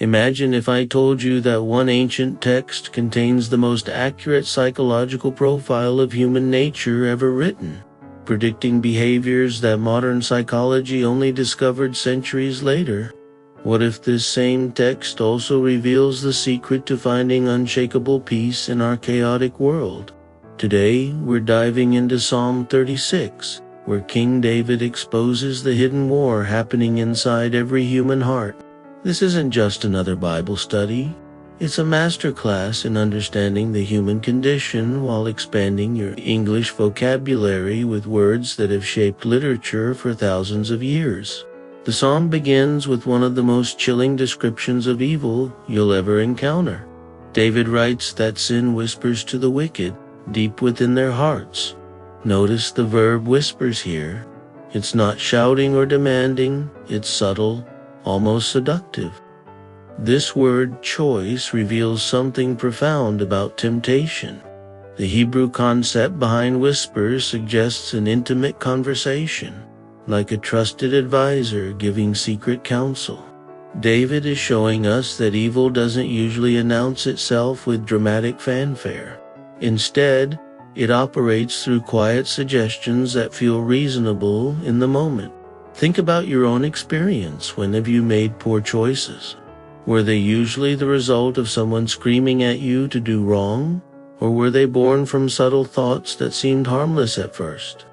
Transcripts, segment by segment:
Imagine if I told you that one ancient text contains the most accurate psychological profile of human nature ever written, predicting behaviors that modern psychology only discovered centuries later. What if this same text also reveals the secret to finding unshakable peace in our chaotic world? Today, we're diving into Psalm 36, where King David exposes the hidden war happening inside every human heart. This isn't just another Bible study. It's a masterclass in understanding the human condition while expanding your English vocabulary with words that have shaped literature for thousands of years. The psalm begins with one of the most chilling descriptions of evil you'll ever encounter. David writes that sin whispers to the wicked, deep within their hearts. Notice the verb whispers here. It's not shouting or demanding, it's subtle, almost seductive. This word choice reveals something profound about temptation. The Hebrew concept behind whispers suggests an intimate conversation, like a trusted advisor giving secret counsel. David is showing us that evil doesn't usually announce itself with dramatic fanfare. Instead, it operates through quiet suggestions that feel reasonable in the moment. Think about your own experience. When have you made poor choices? Were they usually the result of someone screaming at you to do wrong, or were they born from subtle thoughts that seemed harmless at first?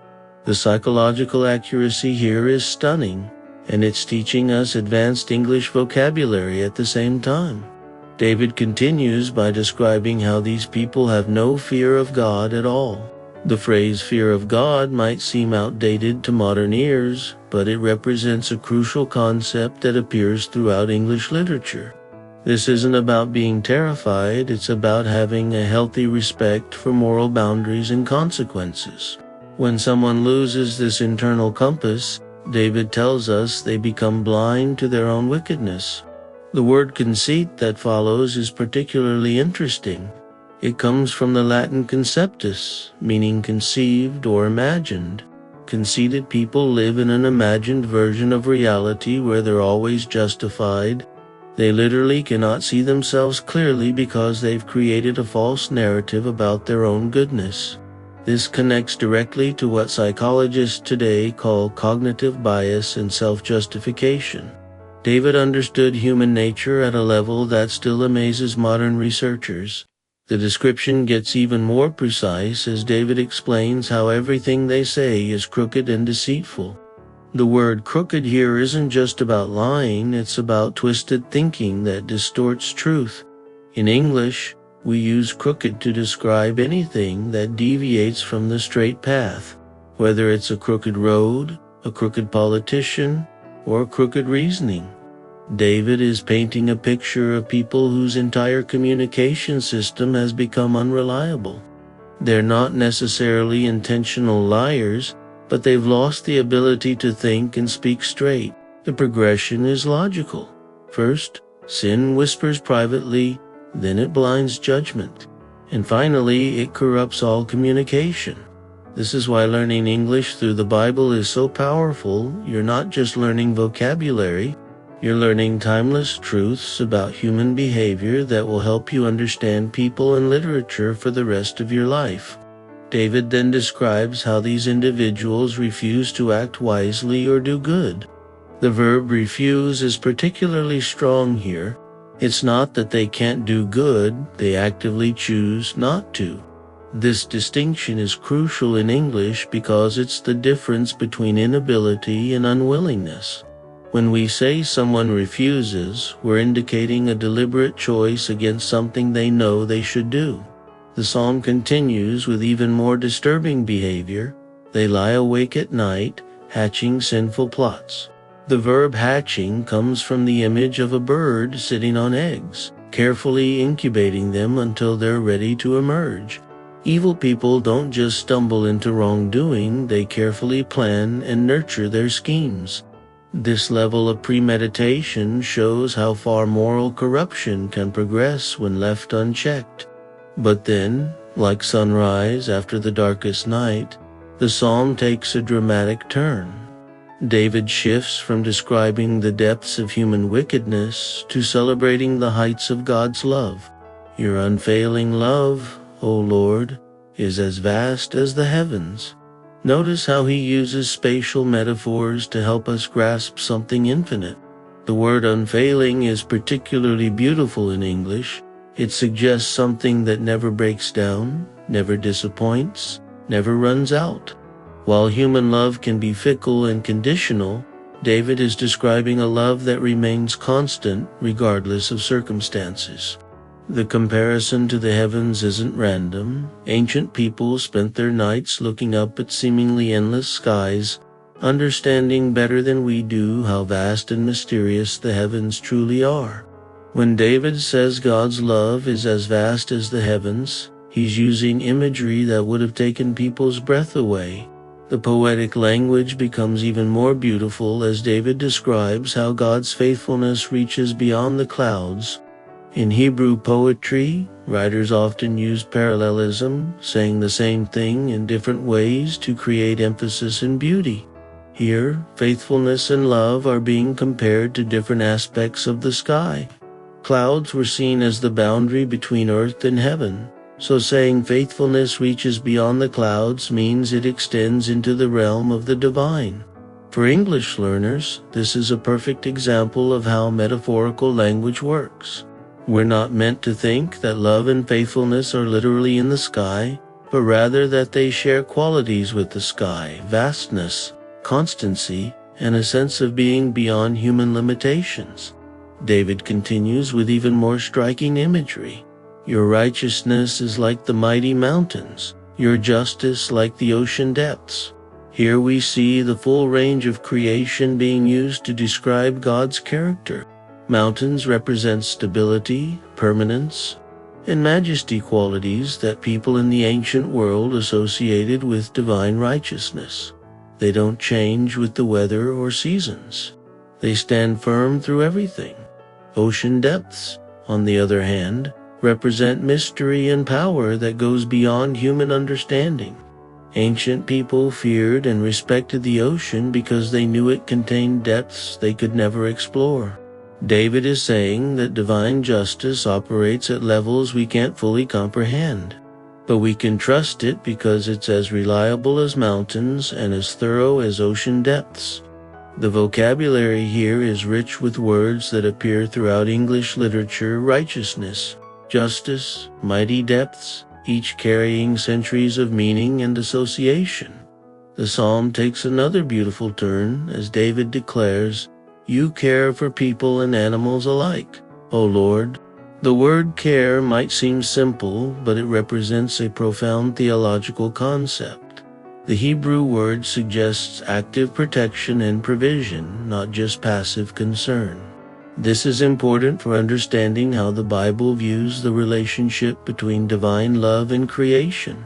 The psychological accuracy here is stunning, and it's teaching us advanced English vocabulary at the same time. David continues by describing how these people have no fear of God at all. The phrase fear of God might seem outdated to modern ears, but it represents a crucial concept that appears throughout English literature. This isn't about being terrified, it's about having a healthy respect for moral boundaries and consequences. When someone loses this internal compass, David tells us they become blind to their own wickedness. The word conceit that follows is particularly interesting. It comes from the Latin conceptus, meaning conceived or imagined. Conceited people live in an imagined version of reality where they're always justified. They literally cannot see themselves clearly because they've created a false narrative about their own goodness. This connects directly to what psychologists today call cognitive bias and self-justification. David understood human nature at a level that still amazes modern researchers. The description gets even more precise as David explains how everything they say is crooked and deceitful. The word crooked here isn't just about lying, it's about twisted thinking that distorts truth. In English, we use crooked to describe anything that deviates from the straight path, whether it's a crooked road, a crooked politician, or crooked reasoning. David is painting a picture of people whose entire communication system has become unreliable. They're not necessarily intentional liars, but they've lost the ability to think and speak straight. The progression is logical. First, sin whispers privately, then it blinds judgment, and finally it corrupts all communication. This is why learning English through the Bible is so powerful. You're not just learning vocabulary, you're learning timeless truths about human behavior that will help you understand people and literature for the rest of your life. David then describes how these individuals refuse to act wisely or do good. The verb refuse is particularly strong here. It's not that they can't do good, they actively choose not to. This distinction is crucial in English because it's the difference between inability and unwillingness. When we say someone refuses, we're indicating a deliberate choice against something they know they should do. The psalm continues with even more disturbing behavior. They lie awake at night, hatching sinful plots. The verb hatching comes from the image of a bird sitting on eggs, carefully incubating them until they're ready to emerge. Evil people don't just stumble into wrongdoing, they carefully plan and nurture their schemes. This level of premeditation shows how far moral corruption can progress when left unchecked. But then, like sunrise after the darkest night, the psalm takes a dramatic turn. David shifts from describing the depths of human wickedness to celebrating the heights of God's love. Your unfailing love, O Lord, is as vast as the heavens. Notice how he uses spatial metaphors to help us grasp something infinite. The word unfailing is particularly beautiful in English. It suggests something that never breaks down, never disappoints, never runs out. While human love can be fickle and conditional, David is describing a love that remains constant regardless of circumstances. The comparison to the heavens isn't random. Ancient people spent their nights looking up at seemingly endless skies, understanding better than we do how vast and mysterious the heavens truly are. When David says God's love is as vast as the heavens, he's using imagery that would have taken people's breath away. The poetic language becomes even more beautiful as David describes how God's faithfulness reaches beyond the clouds. In Hebrew poetry, writers often use parallelism, saying the same thing in different ways to create emphasis and beauty. Here, faithfulness and love are being compared to different aspects of the sky. Clouds were seen as the boundary between earth and heaven, so saying faithfulness reaches beyond the clouds means it extends into the realm of the divine. For English learners, this is a perfect example of how metaphorical language works. We're not meant to think that love and faithfulness are literally in the sky, but rather that they share qualities with the sky: vastness, constancy, and a sense of being beyond human limitations. David continues with even more striking imagery. Your righteousness is like the mighty mountains, your justice like the ocean depths. Here we see the full range of creation being used to describe God's character. Mountains represent stability, permanence, and majesty, qualities that people in the ancient world associated with divine righteousness. They don't change with the weather or seasons. They stand firm through everything. Ocean depths, on the other hand, represent mystery and power that goes beyond human understanding. Ancient people feared and respected the ocean because they knew it contained depths they could never explore. David is saying that divine justice operates at levels we can't fully comprehend, but we can trust it because it's as reliable as mountains and as thorough as ocean depths. The vocabulary here is rich with words that appear throughout English literature: righteousness, justice, mighty depths, each carrying centuries of meaning and association. The psalm takes another beautiful turn as David declares, "You care for people and animals alike, O Lord." The word care might seem simple, but it represents a profound theological concept. The Hebrew word suggests active protection and provision, not just passive concern. This is important for understanding how the Bible views the relationship between divine love and creation.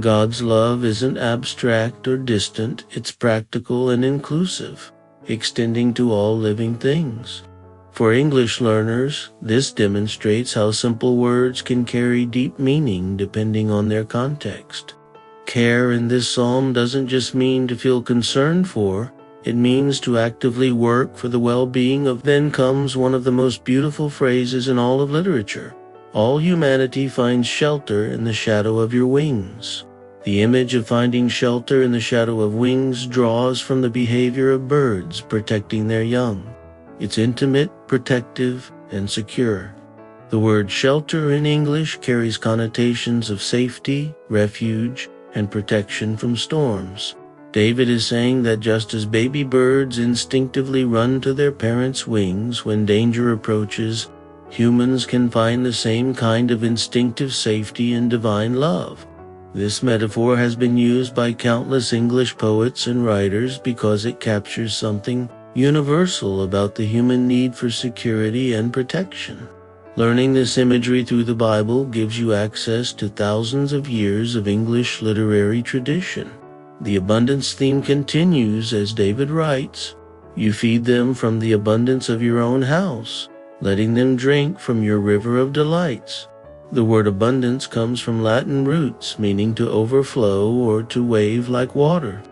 God's love isn't abstract or distant, it's practical and inclusive, extending to all living things. For English learners, this demonstrates how simple words can carry deep meaning depending on their context. Care in this psalm doesn't just mean to feel concerned for, it means to actively work for the well-being of. Then comes one of the most beautiful phrases in all of literature. All humanity finds shelter in the shadow of your wings. The image of finding shelter in the shadow of wings draws from the behavior of birds protecting their young. It's intimate, protective, and secure. The word shelter in English carries connotations of safety, refuge, and protection from storms. David is saying that just as baby birds instinctively run to their parents' wings when danger approaches, humans can find the same kind of instinctive safety in divine love. This metaphor has been used by countless English poets and writers because it captures something universal about the human need for security and protection. Learning this imagery through the Bible gives you access to thousands of years of English literary tradition. The abundance theme continues as David writes, "You feed them from the abundance of your own house, letting them drink from your river of delights." The word abundance comes from Latin roots meaning to overflow or to wave like water.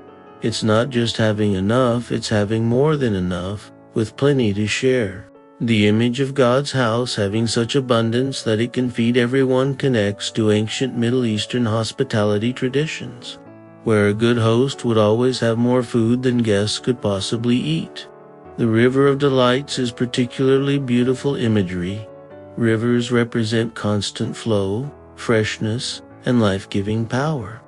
It's not just having enough, it's having more than enough, with plenty to share. The image of God's house having such abundance that it can feed everyone connects to ancient Middle Eastern hospitality traditions, where a good host would always have more food than guests could possibly eat. The River of Delights is particularly beautiful imagery. Rivers represent constant flow, freshness, and life-giving power.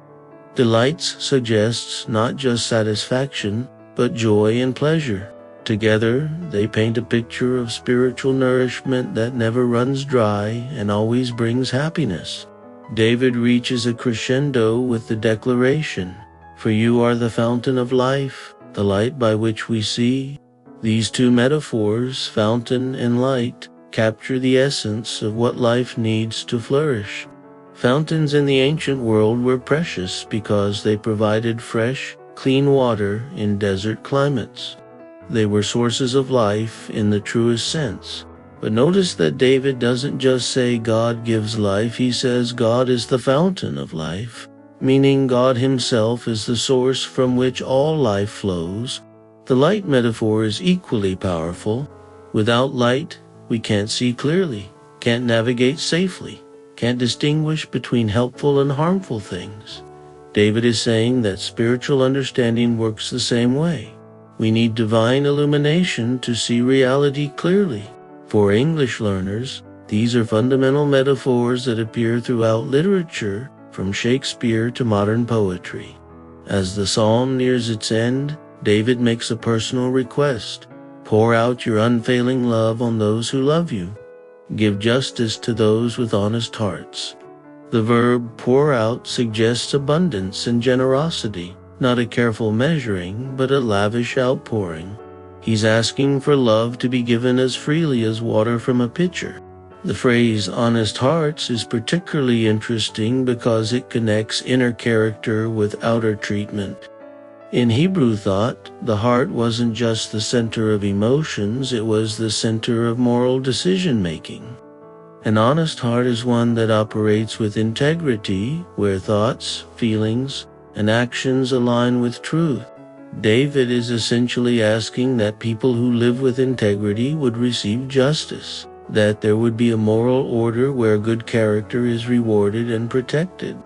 Delights suggests not just satisfaction, but joy and pleasure. Together, they paint a picture of spiritual nourishment that never runs dry and always brings happiness. David reaches a crescendo with the declaration, "For you are the fountain of life, the light by which we see." These two metaphors, fountain and light, capture the essence of what life needs to flourish. Fountains in the ancient world were precious because they provided fresh, clean water in desert climates. They were sources of life in the truest sense. But notice that David doesn't just say God gives life, he says God is the fountain of life, meaning God himself is the source from which all life flows. The light metaphor is equally powerful. Without light, we can't see clearly, can't navigate safely, can't distinguish between helpful and harmful things. David is saying that spiritual understanding works the same way. We need divine illumination to see reality clearly. For English learners, these are fundamental metaphors that appear throughout literature, from Shakespeare to modern poetry. As the psalm nears its end, David makes a personal request. Pour out your unfailing love on those who love you. Give justice to those with honest hearts. The verb pour out suggests abundance and generosity. Not a careful measuring, but a lavish outpouring. He's asking for love to be given as freely as water from a pitcher. The phrase honest hearts is particularly interesting because it connects inner character with outer treatment. In Hebrew thought, the heart wasn't just the center of emotions, it was the center of moral decision-making. An honest heart is one that operates with integrity, where thoughts, feelings, and actions align with truth. David is essentially asking that people who live with integrity would receive justice, that there would be a moral order where good character is rewarded and protected.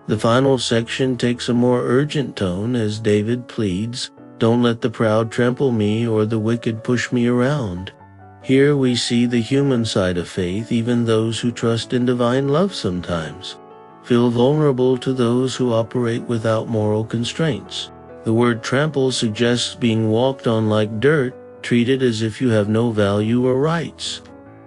The final section takes a more urgent tone as David pleads, "Don't let the proud trample me or the wicked push me around." Here we see the human side of faith, even those who trust in divine love sometimes feel vulnerable to those who operate without moral constraints. The word trample suggests being walked on like dirt, treated as if you have no value or rights.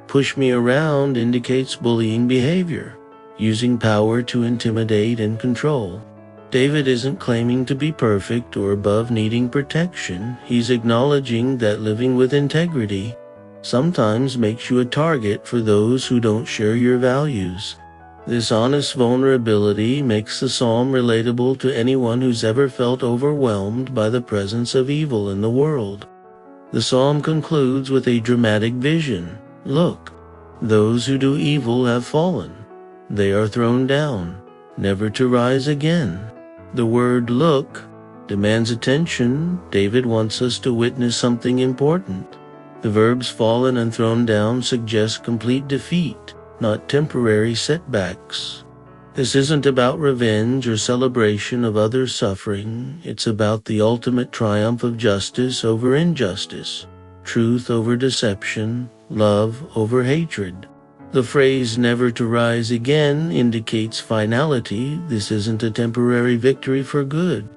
Push me around indicates bullying behavior, using power to intimidate and control. David isn't claiming to be perfect or above needing protection. He's acknowledging that living with integrity sometimes makes you a target for those who don't share your values. This honest vulnerability makes the psalm relatable to anyone who's ever felt overwhelmed by the presence of evil in the world. The psalm concludes with a dramatic vision. Look, those who do evil have fallen. They are thrown down, never to rise again. The word look demands attention. David wants us to witness something important. The verbs fallen and thrown down suggest complete defeat, not temporary setbacks. This isn't about revenge or celebration of others' suffering. It's about the ultimate triumph of justice over injustice, truth over deception, love over hatred. The phrase never to rise again indicates finality. This isn't a temporary victory for good,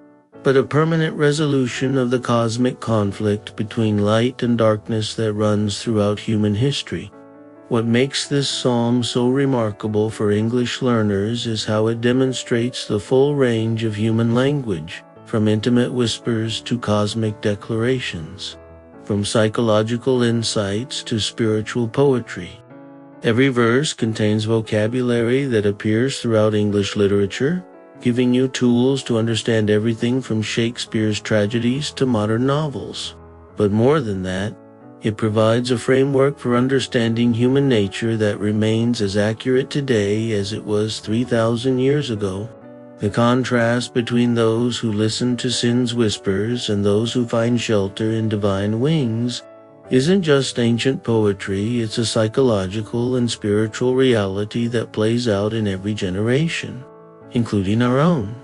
but a permanent resolution of the cosmic conflict between light and darkness that runs throughout human history. What makes this psalm so remarkable for English learners is how it demonstrates the full range of human language, from intimate whispers to cosmic declarations, from psychological insights to spiritual poetry. Every verse contains vocabulary that appears throughout English literature, giving you tools to understand everything from Shakespeare's tragedies to modern novels. But more than that, it provides a framework for understanding human nature that remains as accurate today as it was 3,000 years ago. The contrast between those who listen to sin's whispers and those who find shelter in divine wings isn't just ancient poetry, it's a psychological and spiritual reality that plays out in every generation, including our own.